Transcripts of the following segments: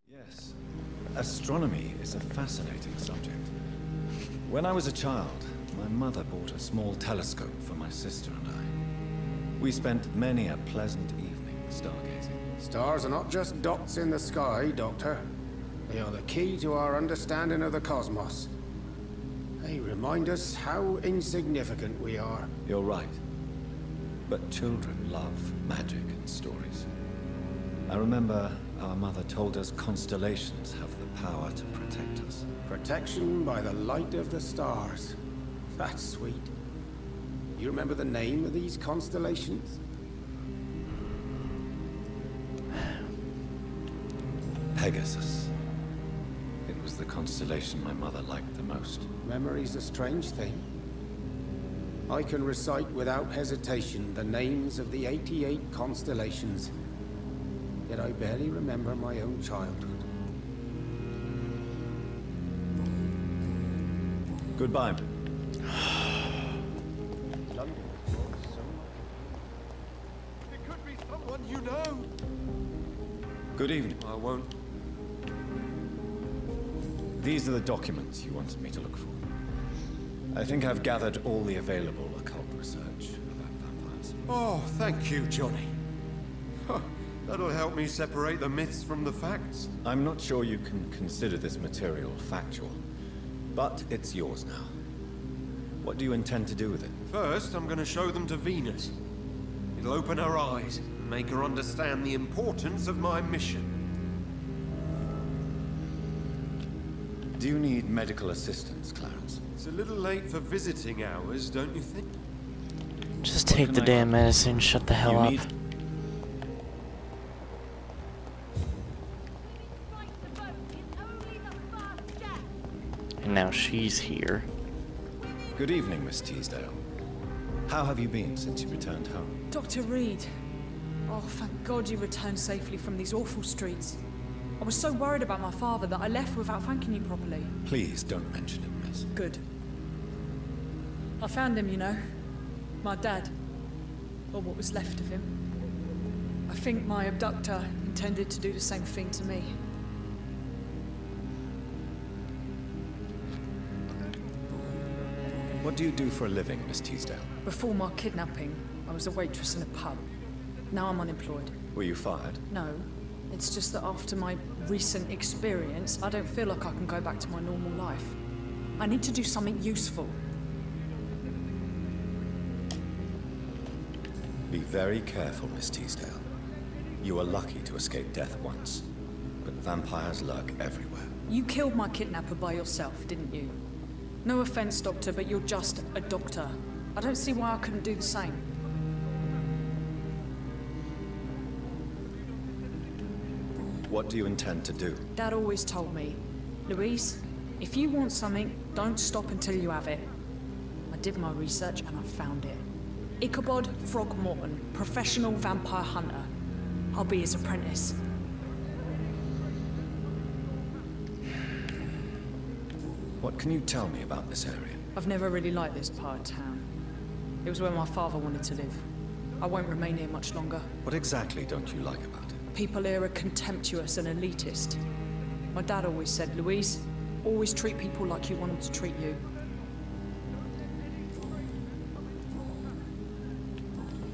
Yes. Astronomy is a fascinating subject. When I was a child, my mother bought a small telescope for my sister and I. We spent many a pleasant evening stargazing. Stars are not just dots in the sky, Doctor. They are the key to our understanding of the cosmos. They remind us how insignificant we are. You're right. But children love magic and stories. I remember our mother told us constellations have the power to protect us. Protection by the light of the stars. That's sweet. You remember the name of these constellations? Pegasus. It was the constellation my mother liked the most. Memory's a strange thing. I can recite without hesitation the names of the 88 constellations, yet I barely remember my own childhood. Goodbye. It could be someone you know. Good evening. I won't. These are the documents you wanted me to look for. I think I've gathered all the available occult research about vampires. Oh, thank you, Johnny. Huh, that'll help me separate the myths from the facts. I'm not sure you can consider this material factual, but it's yours now. What do you intend to do with it? First, I'm going to show them to Venus. It'll open her eyes and make her understand the importance of my mission. Do you need medical assistance, Clarence? It's a little late for visiting hours, don't you think? Just take the damn medicine, shut the hell up. And now she's here. Good evening, Miss Teasdale. How have you been since you returned home? Dr. Reed. Oh, thank God you returned safely from these awful streets. I was so worried about my father that I left without thanking you properly. Please don't mention it, miss. Good. I found him, you know. My dad. Or what was left of him. I think my abductor intended to do the same thing to me. What do you do for a living, Miss Teasdale? Before my kidnapping, I was a waitress in a pub. Now I'm unemployed. Were you fired? No. It's just that after my recent experience, I don't feel like I can go back to my normal life. I need to do something useful. Be very careful, Miss Teasdale. You were lucky to escape death once, but vampires lurk everywhere. You killed my kidnapper by yourself, didn't you? No offense, Doctor, but you're just a doctor. I don't see why I couldn't do the same. What do you intend to do? Dad always told me, Louise, if you want something, don't stop until you have it. I did my research and I found it. Ichabod Throgmorton, professional vampire hunter. I'll be his apprentice. What can you tell me about this area? I've never really liked this part of town. It was where my father wanted to live. I won't remain here much longer. What exactly don't you like about it? People here are contemptuous and elitist. My dad always said, Louise, always treat people like you want them to treat you.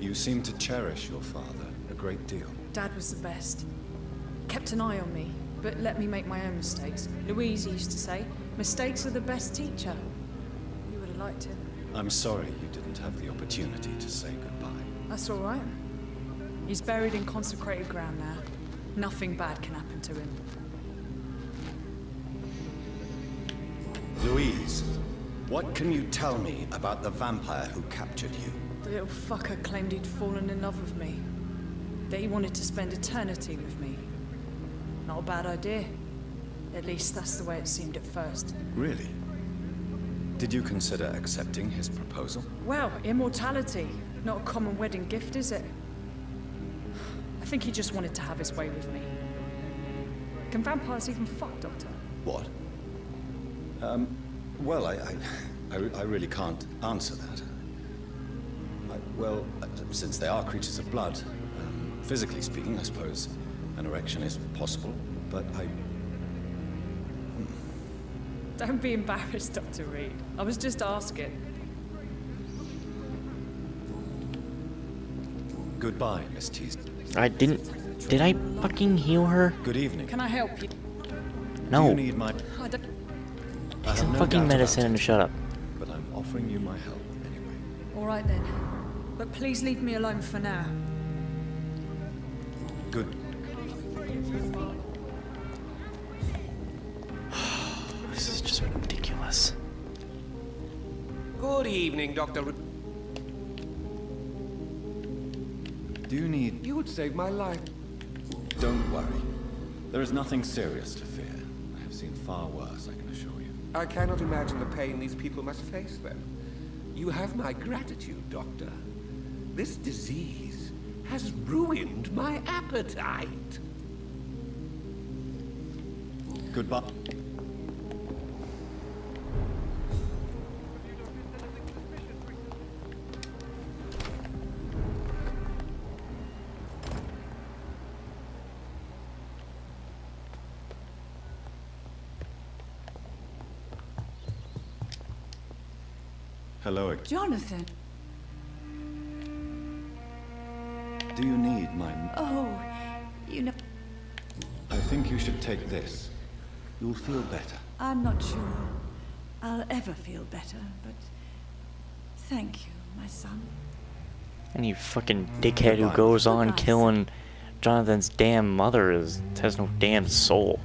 You seem to cherish your father a great deal. Dad was the best. Kept an eye on me, but let me make my own mistakes. Louise used to say, mistakes are the best teacher. You would have liked him. I'm sorry you didn't have the opportunity to say goodbye. That's all right. He's buried in consecrated ground now. Nothing bad can happen to him. Louise, what can you tell me about the vampire who captured you? The little fucker claimed he'd fallen in love with me. That he wanted to spend eternity with me. Not a bad idea. At least that's the way it seemed at first. Really? Did you consider accepting his proposal? Well, immortality. Not a common wedding gift, is it? I think he just wanted to have his way with me. Can vampires even fuck, Doctor? What? Well, I really can't answer that. Since they are creatures of blood, physically speaking, I suppose an erection is possible, but I... Don't be embarrassed, Dr. Reed. I was just asking. Goodbye, Miss Tease. I didn't... Did I fucking heal her? Good evening. Can I help you? Do No. you need my... I don't... I Take have some no fucking doubt about medicine and it, shut up. but I'm offering you my help anyway. All right then. But please leave me alone for now. Good. This is just ridiculous. Good evening, Dr. Do you need... You would save my life. Don't worry. There is nothing serious to fear. I have seen far worse, I can assure you. I cannot imagine the pain these people must face then. You have my gratitude, Doctor. This disease has ruined my appetite. Goodbye. Hello again. Jonathan! Do you need my... Oh, you know, I think you should take this. You'll feel better. I'm not sure I'll ever feel better, but thank you, my son. Any fucking dickhead who goes on killing Jonathan's damn mother has no damn soul.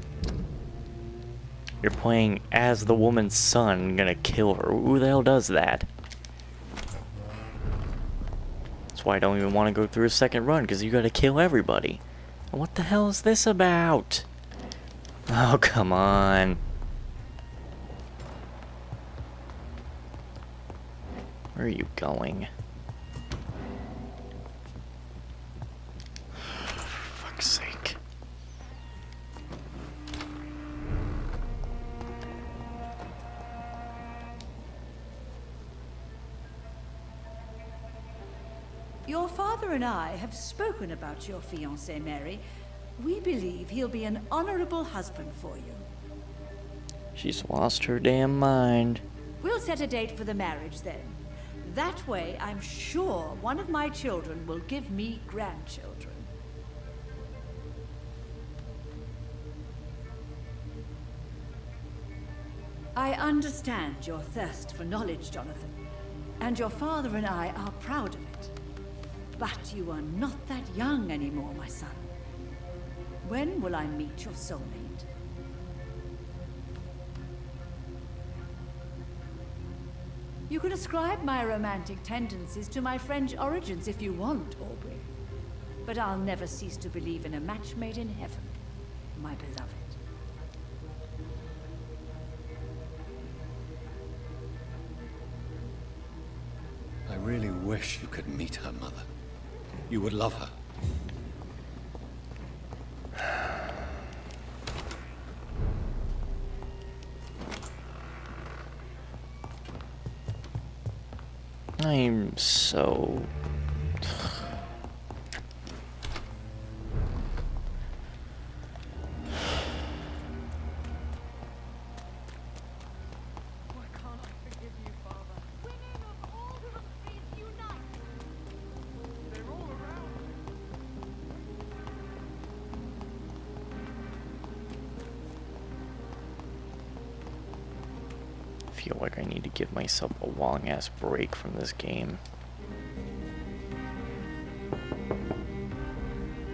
You're playing as the woman's son, gonna kill her. Who the hell does that? That's why I don't even want to go through a second run, because you gotta kill everybody. And what the hell is this about? Oh, come on. Where are you going? For fuck's sake. Your father and I have spoken about your fiancé, Mary. We believe he'll be an honorable husband for you. She's lost her damn mind. We'll set a date for the marriage then. That way, I'm sure one of my children will give me grandchildren. I understand your thirst for knowledge, Jonathan, and your father and I are proud of it. But you are not that young anymore, my son. When will I meet your soulmate? You can ascribe my romantic tendencies to my French origins if you want, Aubrey. But I'll never cease to believe in a match made in heaven, my beloved. I really wish you could meet her mother. You would love her. I'm so... I feel like I need to give myself a long-ass break from this game.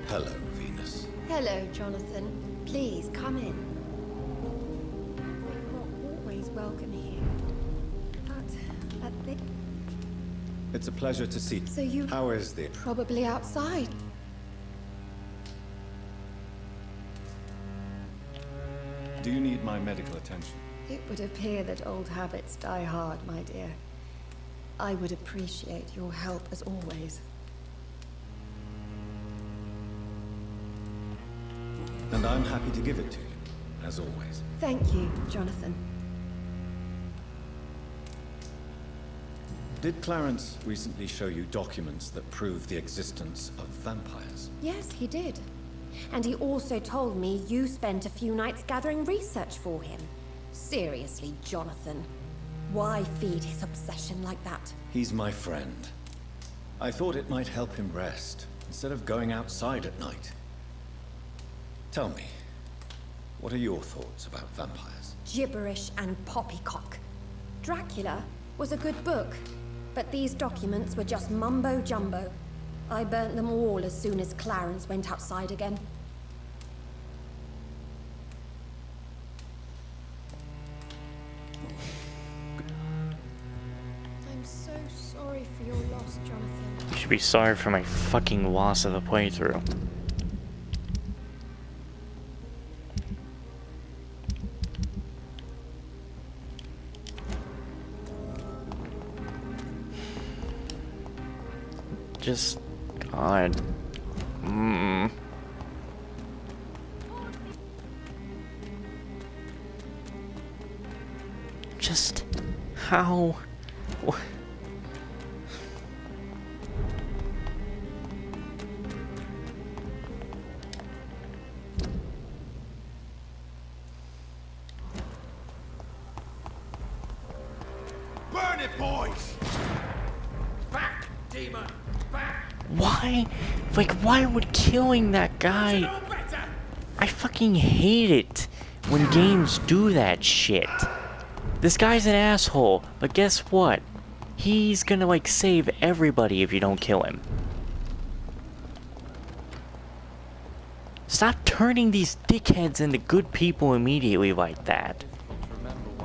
Hello, Venus. Hello, Jonathan. Please, come in. You're always welcome here. But It's a pleasure to see you. So you... How is the... Probably outside. Do you need my medical attention? It would appear that old habits die hard, my dear. I would appreciate your help as always. And I'm happy to give it to you, as always. Thank you, Jonathan. Did Clarence recently show you documents that prove the existence of vampires? Yes, he did. And he also told me you spent a few nights gathering research for him. Seriously, Jonathan. Why feed his obsession like that? He's my friend. I thought it might help him rest, instead of going outside at night. Tell me, what are your thoughts about vampires? Gibberish and poppycock. Dracula was a good book, but these documents were just mumbo-jumbo. I burnt them all as soon as Clarence went outside again. I'm so sorry for your loss, Jonathan. You should be sorry for my fucking loss of the playthrough. Just... God. Just... How... Burn it, boys! Back, demon! Back! Why? Like, why would killing that guy... No better! I fucking hate it when games do that shit. This guy's an asshole, but guess what? He's gonna, like, save everybody if you don't kill him. Stop turning these dickheads into good people immediately like that.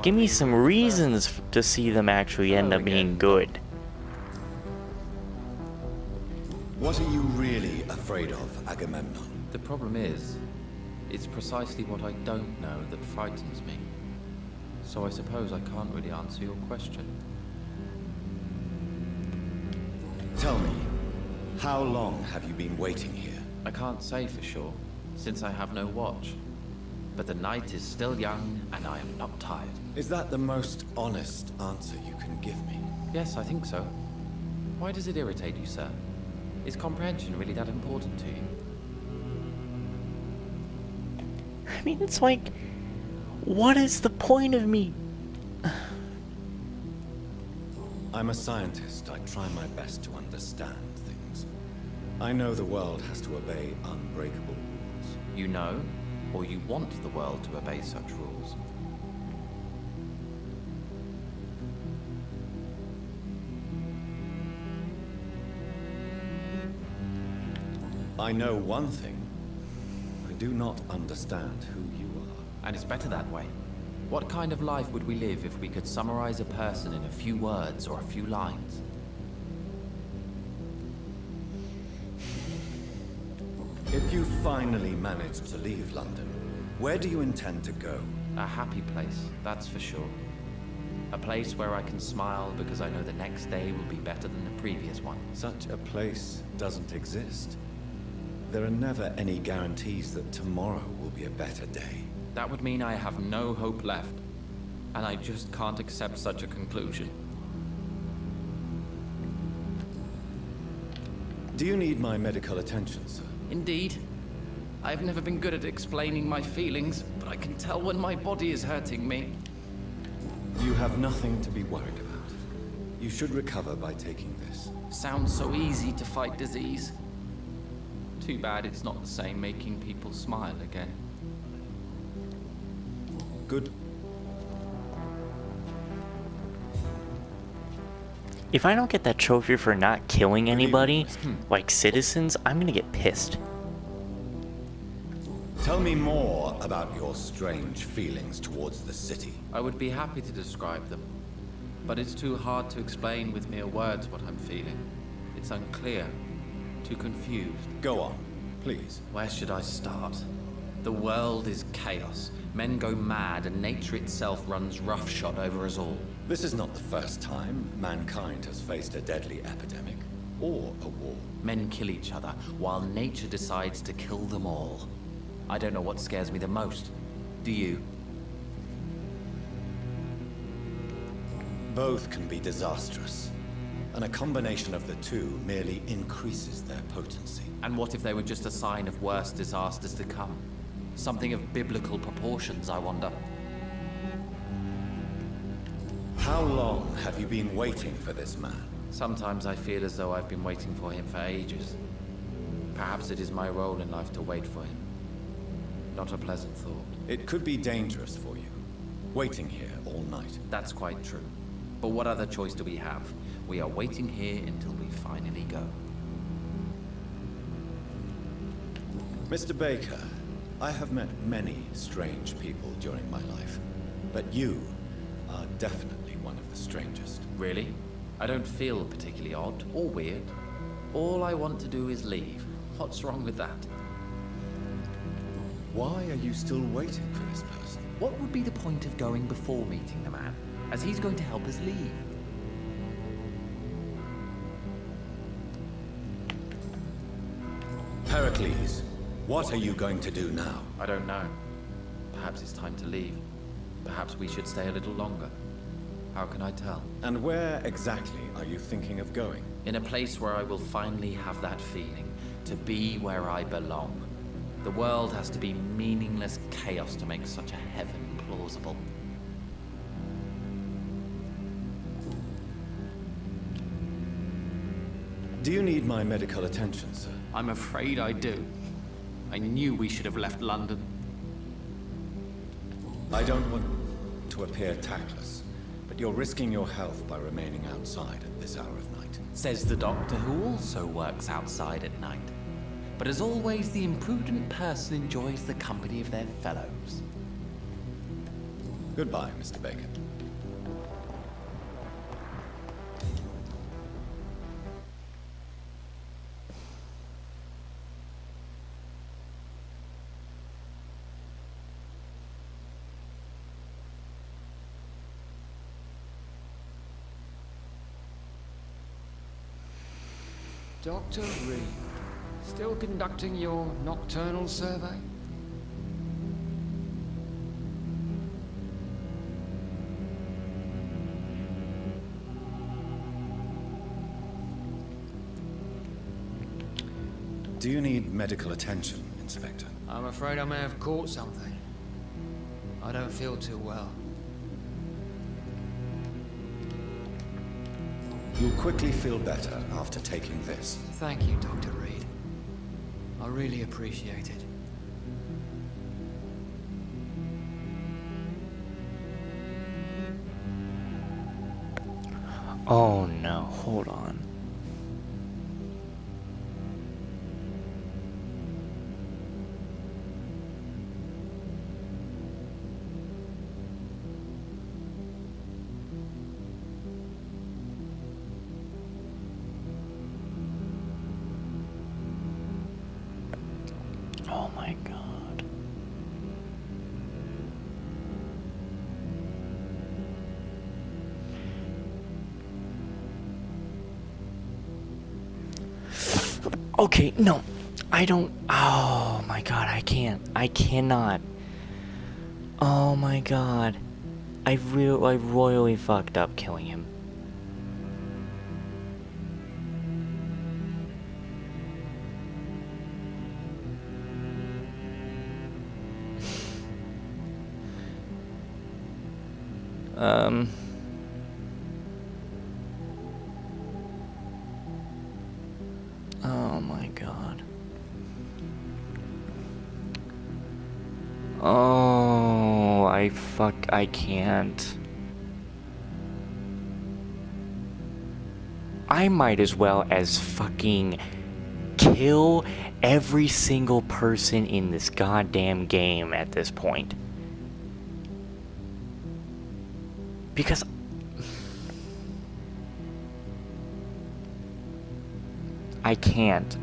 Give me some reasons to see them actually end up being good. What are you really afraid of, Agamemnon? The problem is, it's precisely what I don't know that frightens me. So I suppose I can't really answer your question. Tell me, how long have you been waiting here? I can't say for sure, since I have no watch. But the night is still young, and I am not tired. Is that the most honest answer you can give me? Yes, I think so. Why does it irritate you, sir? Is comprehension really that important to you? I mean, it's like... What is the point of me? I'm a scientist. I try my best to understand things. I know the world has to obey unbreakable rules. You know, or you want the world to obey such rules? I know one thing. I do not understand who you are. And it's better that way. What kind of life would we live if we could summarize a person in a few words or a few lines? If you finally manage to leave London, where do you intend to go? A happy place, that's for sure. A place where I can smile because I know the next day will be better than the previous one. Such a place doesn't exist. There are never any guarantees that tomorrow will be a better day. That would mean I have no hope left. And I just can't accept such a conclusion. Do you need my medical attention, sir? Indeed. I've never been good at explaining my feelings, but I can tell when my body is hurting me. You have nothing to be worried about. You should recover by taking this. Sounds so easy to fight disease. Too bad it's not the same making people smile again. Good. If I don't get that trophy for not killing anybody, like citizens, I'm gonna get pissed. Tell me more about your strange feelings towards the city. I would be happy to describe them, but it's too hard to explain with mere words what I'm feeling. It's unclear, too confused. Go on, please. Where should I start? The world is chaos. Men go mad, and nature itself runs roughshod over us all. This is not the first time mankind has faced a deadly epidemic, or a war. Men kill each other, while nature decides to kill them all. I don't know what scares me the most. Do you? Both can be disastrous. and a combination of the two merely increases their potency. And what if they were just a sign of worse disasters to come? Something of biblical proportions, I wonder. How long have you been waiting for this man? Sometimes I feel as though I've been waiting for him for ages. Perhaps it is my role in life to wait for him. Not a pleasant thought. It could be dangerous for you, waiting here all night. That's quite true. But what other choice do we have? We are waiting here until we finally go. Mr. Baker, I have met many strange people during my life, but you are definitely one of the strangest. Really? I don't feel particularly odd or weird. All I want to do is leave. What's wrong with that? Why are you still waiting for this person? What would be the point of going before meeting the man, as he's going to help us leave? Heracles, what are you going to do now? I don't know. Perhaps it's time to leave. Perhaps we should stay a little longer. How can I tell? And where exactly are you thinking of going? In a place where I will finally have that feeling, to be where I belong. The world has to be meaningless chaos to make such a heaven plausible. Do you need my medical attention, sir? I'm afraid I do. I knew we should have left London. I don't want to appear tactless, but you're risking your health by remaining outside at this hour of night. Says the doctor who also works outside at night. But as always, the imprudent person enjoys the company of their fellows. Goodbye, Mr. Baker. Dr. Reed, still conducting your nocturnal survey? Do you need medical attention, Inspector? I'm afraid I may have caught something. I don't feel too well. You'll quickly feel better after taking this. Thank you, Dr. Reed. I really appreciate it. Oh no, hold on. Oh my god. Okay, no. I don't. Oh my god, I can't. I cannot. Oh my god. I royally fucked up killing him. Oh my god. Oh, I can't. I might as well as fucking kill every single person in this goddamn game at this point. Because I can't.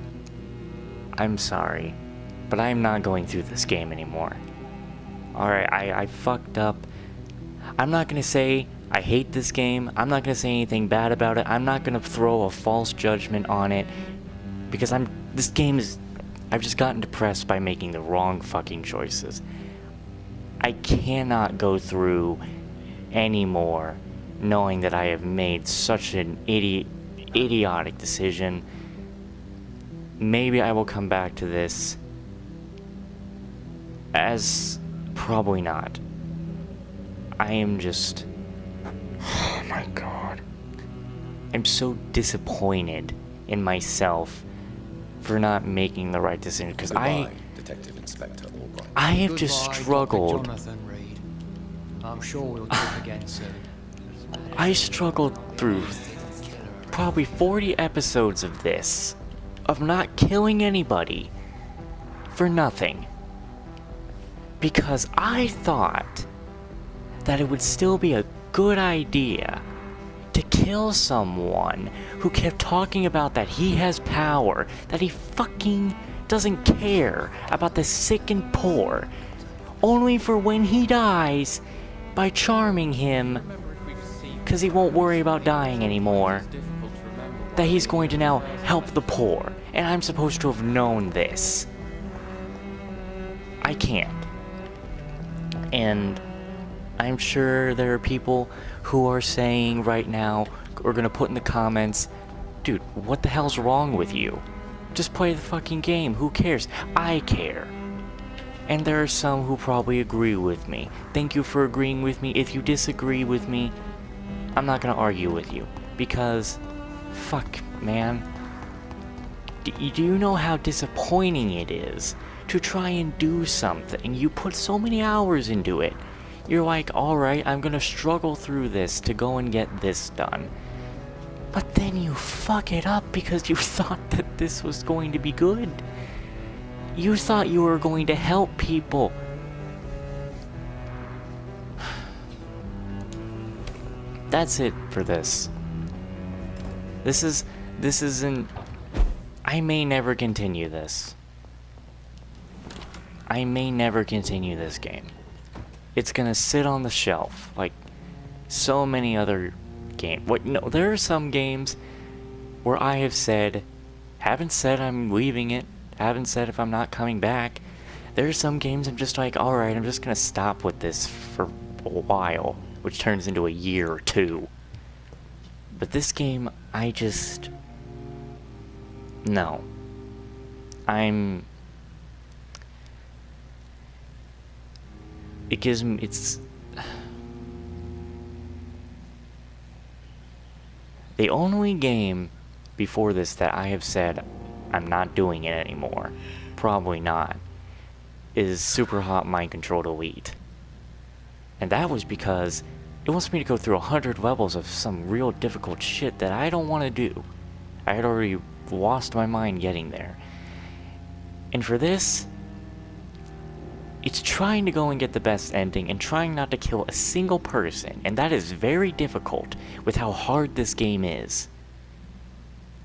I'm sorry, but I'm not going through this game anymore. Alright, I fucked up. I'm not gonna say I hate this game. I'm not gonna say anything bad about it. I'm not gonna throw a false judgment on it. Because this game is... I've just gotten depressed by making the wrong fucking choices. I cannot go through anymore knowing that I have made such an idiotic decision. Maybe I will come back to this. Probably not. I am just... Oh my god. I'm so disappointed in myself for not making the right decision, because Detective Inspector Albright. I have just Goodbye, struggled. Dr. Jonathan Reed. I'm sure we'll talk again soon. I struggled through probably 40 episodes of this, of not killing anybody for nothing. Because I thought that it would still be a good idea to kill someone who kept talking about that he has power, that he fucking doesn't care about the sick and poor, only for when he dies, by charming him, because he won't worry about dying anymore, that he's going to now help the poor, and I'm supposed to have known this. I can't. And I'm sure there are people who are saying right now, or gonna put in the comments, dude, what the hell's wrong with you? Just play the fucking game, who cares? I care. And there are some who probably agree with me. Thank you for agreeing with me. If you disagree with me, I'm not gonna argue with you. Because, fuck, man. Do you know how disappointing it is to try and do something? You put so many hours into it. You're like, alright, I'm gonna struggle through this to go and get this done. But then you fuck it up because you thought that this was going to be good. You thought you were going to help people. That's it for this. This isn't... I may never continue this. I may never continue this game. It's gonna sit on the shelf, like so many other games. No, there are some games where I have said, haven't said I'm leaving it, haven't said if I'm not coming back. There are some games I'm just like, alright, I'm just gonna stop with this for a while, which turns into a year or two. But this game, I just... No. It gives me... It's... The only game before this that I have said I'm not doing it anymore, probably not, is Super Hot Mind Controlled Elite. And that was because it wants me to go through 100 levels of some real difficult shit that I don't want to do. I had already lost my mind getting there. And for this, it's trying to go and get the best ending and trying not to kill a single person, and that is very difficult with how hard this game is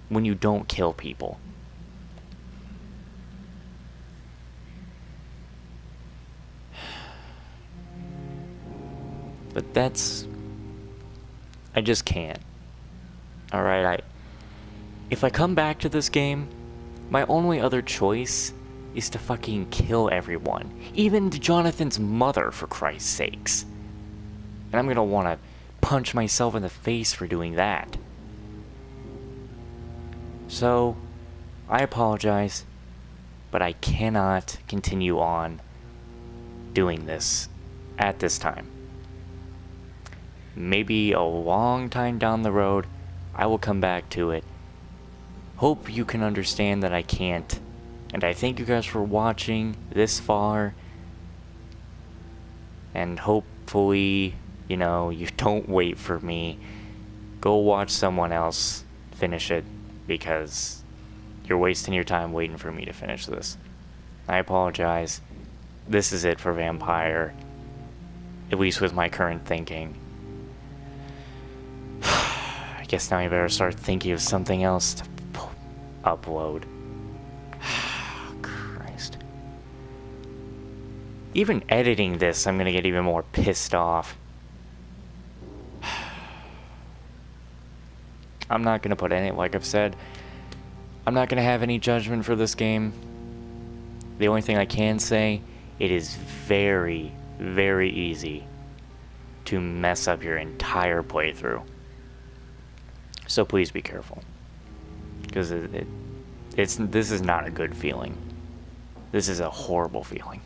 when you don't kill people. But that's... I just can't. Alright, if I come back to this game, my only other choice is to fucking kill everyone. Even Jonathan's mother, for Christ's sakes. And I'm gonna wanna punch myself in the face for doing that. So, I apologize, but I cannot continue on doing this at this time. Maybe a long time down the road, I will come back to it. Hope you can understand that I can't. And I thank you guys for watching this far. And hopefully, you know, you don't wait for me. Go watch someone else finish it, because you're wasting your time waiting for me to finish this. I apologize. This is it for Vampyr. At least with my current thinking. I guess now I better start thinking of something else to upload. Christ. Even editing this, I'm gonna get even more pissed off. I'm not gonna put any, like I've said, I'm not gonna have any judgment for this game. The only thing I can say, it is very, very easy to mess up your entire playthrough. So please be careful. Because this is not a good feeling. This is a horrible feeling.